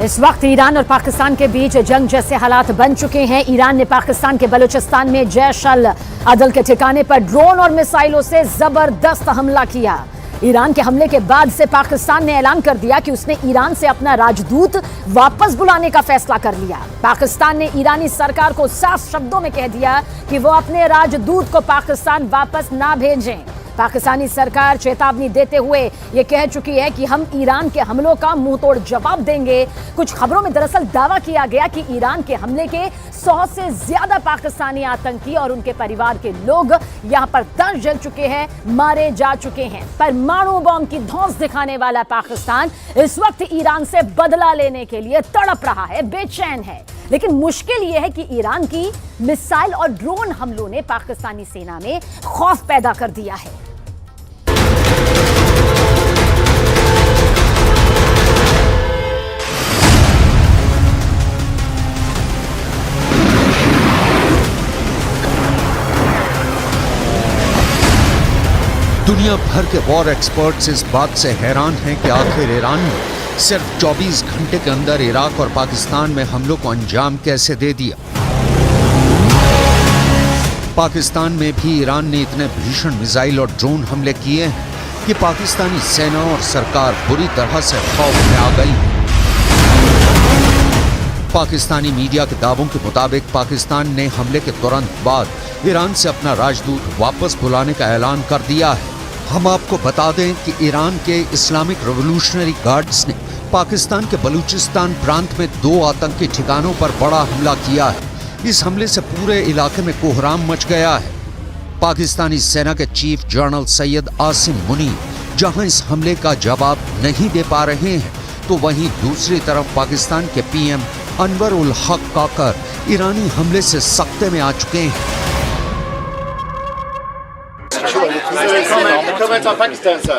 इस वक्त ईरान और पाकिस्तान के बीच जंग जैसे हालात बन चुके हैं। ईरान ने पाकिस्तान के बलूचिस्तान में जैश अल अदल के ठिकाने पर ड्रोन और मिसाइलों से जबरदस्त हमला किया। ईरान के हमले के बाद से पाकिस्तान ने ऐलान कर दिया कि उसने ईरान से अपना राजदूत वापस बुलाने का फैसला कर लिया। पाकिस्तान ने ईरानी सरकार को साफ शब्दों में कह दिया कि वो अपने राजदूत को पाकिस्तान वापस ना भेजें। पाकिस्तानी सरकार चेतावनी देते हुए ये कह चुकी है कि हम ईरान के हमलों का मुंहतोड़ जवाब देंगे। कुछ खबरों में दरअसल दावा किया गया कि ईरान के हमले के 100 से ज्यादा पाकिस्तानी आतंकी और उनके परिवार के लोग यहां पर दर्ज जल चुके हैं, मारे जा चुके हैं। परमाणु बॉम्ब की धौंस दिखाने वाला पाकिस्तान इस वक्त ईरान से बदला लेने के लिए तड़प रहा है, बेचैन है। लेकिन मुश्किल यह है कि ईरान की मिसाइल और ड्रोन हमलों ने पाकिस्तानी सेना में खौफ पैदा कर दिया है। दुनिया भर के वॉर एक्सपर्ट्स इस बात से हैरान हैं कि आखिर ईरान ने सिर्फ 24 घंटे के अंदर इराक और पाकिस्तान में हमलों को अंजाम कैसे दे दिया। पाकिस्तान में भी ईरान ने इतने भीषण मिसाइल और ड्रोन हमले किए हैं कि पाकिस्तानी सेना और सरकार बुरी तरह से खौफ में आ गई। पाकिस्तानी मीडिया के दावों के मुताबिक पाकिस्तान ने हमले के तुरंत बाद ईरान से अपना राजदूत वापस बुलाने का ऐलान कर दिया है। हम आपको बता दें कि ईरान के इस्लामिक रिवॉल्यूशनरी गार्ड्स ने पाकिस्तान के बलूचिस्तान प्रांत में 2 आतंकी ठिकानों पर बड़ा हमला किया है। इस हमले से पूरे इलाके में कोहराम मच गया है। पाकिस्तानी सेना के चीफ जनरल सैयद आसिम मुनीर जहां इस हमले का जवाब नहीं दे पा रहे हैं, तो वहीं दूसरी तरफ पाकिस्तान के पीएम अनवर उल हक काकर ईरानी हमले से सख्ते में आ चुके हैं। Comment en Pakistan, sir?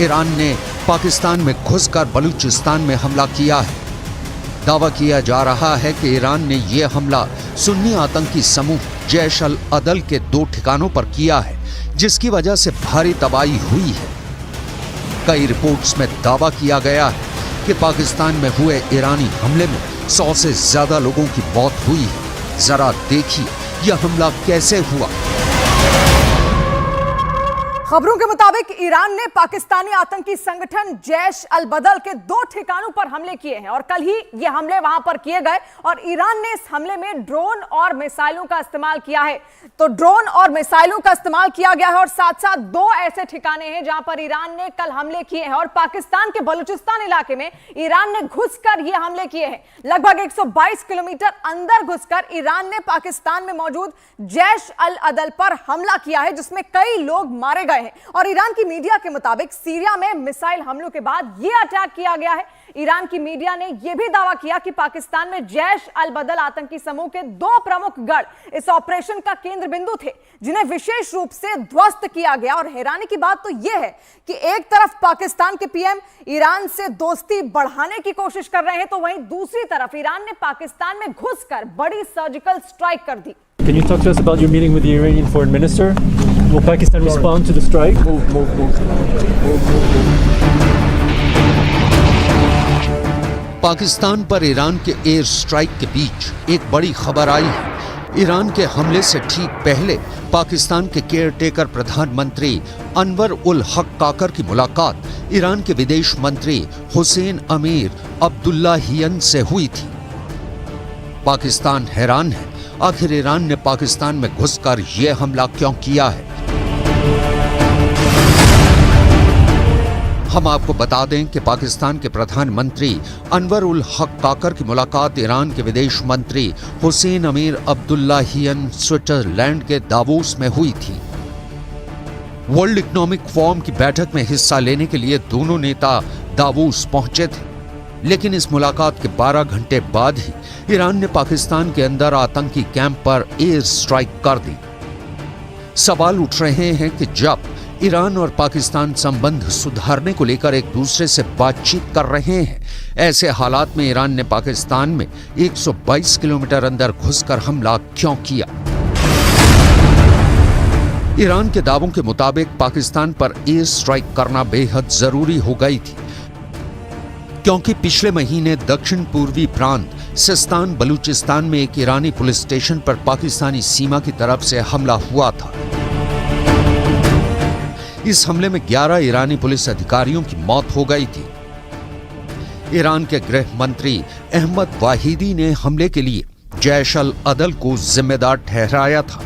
Iran ने पाकिस्तान में घुसकर बलूचिस्तान में हमला किया है। दावा किया जा रहा है कि ईरान ने यह हमला सुन्नी आतंकी समूह जैश अल अदल के 2 ठिकानों पर किया है, जिसकी वजह से भारी तबाही हुई है। कई रिपोर्ट्स में दावा किया गया है कि पाकिस्तान में हुए ईरानी हमले में 100 से ज्यादा लोगों की मौत हुई है। जरा देखिए यह हमला कैसे हुआ। खबरों के मुताबिक ईरान ने पाकिस्तानी आतंकी संगठन जैश अल बदल के 2 ठिकानों पर हमले किए हैं और कल ही ये हमले वहां पर किए गए और ईरान ने इस हमले में ड्रोन और मिसाइलों का इस्तेमाल किया है। तो ड्रोन और मिसाइलों का इस्तेमाल किया गया है और साथ साथ 2 ऐसे ठिकाने हैं जहां पर ईरान ने कल हमले किए हैं और पाकिस्तान के बलूचिस्तान इलाके में ईरान ने घुसकर ये हमले किए हैं। लगभग 122 किलोमीटर अंदर घुसकर ईरान ने पाकिस्तान में मौजूद जैश अल अदल पर हमला किया है, जिसमें कई लोग मारे गए। और ईरान की मीडिया के मुताबिक सीरिया में मिसाइल हमलों के बाद यह अटैक किया गया है। ईरान की मीडिया ने यह भी दावा किया कि पाकिस्तान में जैश अल बदल आतंकी समूह के 2 प्रमुख गढ़ इस ऑपरेशन का केंद्र बिंदु थे, जिन्हें विशेष रूप से ध्वस्त किया गया। और हैरानी की बात तो यह है कि एक तरफ पाकिस्तान के पीएम ईरान से दोस्ती बढ़ाने की कोशिश कर रहे हैं, तो वहीं दूसरी तरफ ईरान ने पाकिस्तान में घुसकर बड़ी सर्जिकल स्ट्राइक कर दी। Can you talk to us about your meeting with the Iranian foreign minister? Will Pakistan respond to the strike? Pakistan पर ईरान के एयर स्ट्राइक के बीच एक बड़ी खबर आई है। ईरान के हमले से ठीक पहले पाकिस्तान के केयर टेकर प्रधानमंत्री अनवर उल हक काकर की मुलाकात ईरान के विदेश मंत्री हुसैन अमीर अब्दुल्लाहियन से हुई थी। पाकिस्तान हैरान है, आखिर ईरान ने पाकिस्तान में घुसकर यह हमला क्यों किया है। हम आपको बता दें कि पाकिस्तान के प्रधानमंत्री अनवर उल हक काकर की मुलाकात ईरान के विदेश मंत्री हुसैन अमीर अब्दुल्लाहियन स्विट्जरलैंड के दावोस में हुई थी। वर्ल्ड इकोनॉमिक फोरम की बैठक में हिस्सा लेने के लिए दोनों नेता दावोस पहुंचे थे, लेकिन इस मुलाकात के 12 घंटे बाद ही ईरान ने पाकिस्तान के अंदर आतंकी कैंप पर एयर स्ट्राइक कर दी। सवाल उठ रहे हैं कि जब ईरान और पाकिस्तान संबंध सुधारने को लेकर एक दूसरे से बातचीत कर रहे हैं। ऐसे हालात में ईरान ने पाकिस्तान में 122 किलोमीटर अंदर घुसकर हमला क्यों किया? ईरान के दावों के मुताबिक पाकिस्तान पर एयर स्ट्राइक करना बेहद जरूरी हो गई थी, क्योंकि पिछले महीने दक्षिण पूर्वी प्रांत सिस्तान बलूचिस्तान में एक ईरानी पुलिस स्टेशन पर पाकिस्तानी सीमा की तरफ से हमला हुआ था। इस हमले में 11 ईरानी पुलिस अधिकारियों की मौत हो गई थी। ईरान के गृह मंत्री अहमद वाहिदी ने हमले के लिए जैश अल अदल को जिम्मेदार ठहराया था,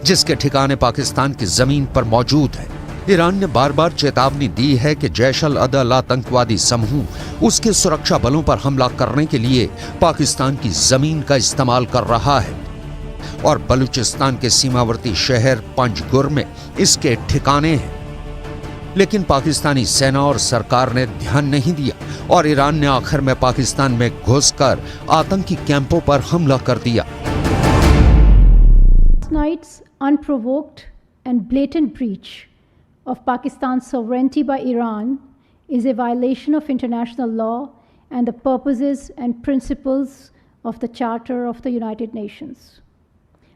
जिसके ठिकाने पाकिस्तान की जमीन पर मौजूद है। ईरान ने बार बार चेतावनी दी है कि जैश अल अदल आतंकवादी समूह उसके सुरक्षा बलों पर हमला करने के लिए पाकिस्तान की जमीन का इस्तेमाल कर रहा है और बलूचिस्तान के सीमावर्ती शहर पंजगुर में इसके ठिकाने हैं। लेकिन पाकिस्तानी सेना और सरकार ने ध्यान नहीं दिया और ईरान ने आखिर में पाकिस्तान में घुसकर आतंकी कैंपों पर हमला कर दिया। Night's unprovoked and blatant breach of Pakistan's sovereignty by Iran is a violation of international law and the purposes and principles of the Charter of the United Nations.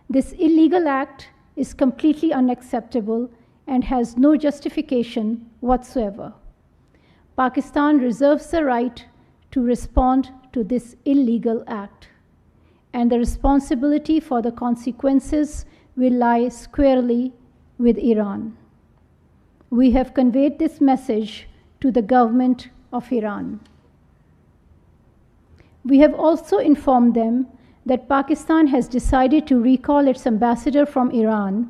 This illegal act is completely unacceptable and has no justification whatsoever. Pakistan reserves the right to respond to this illegal act, and the responsibility for the consequences will lie squarely with Iran. We have conveyed this message to the government of Iran. We have also informed them that Pakistan has decided to recall its ambassador from Iran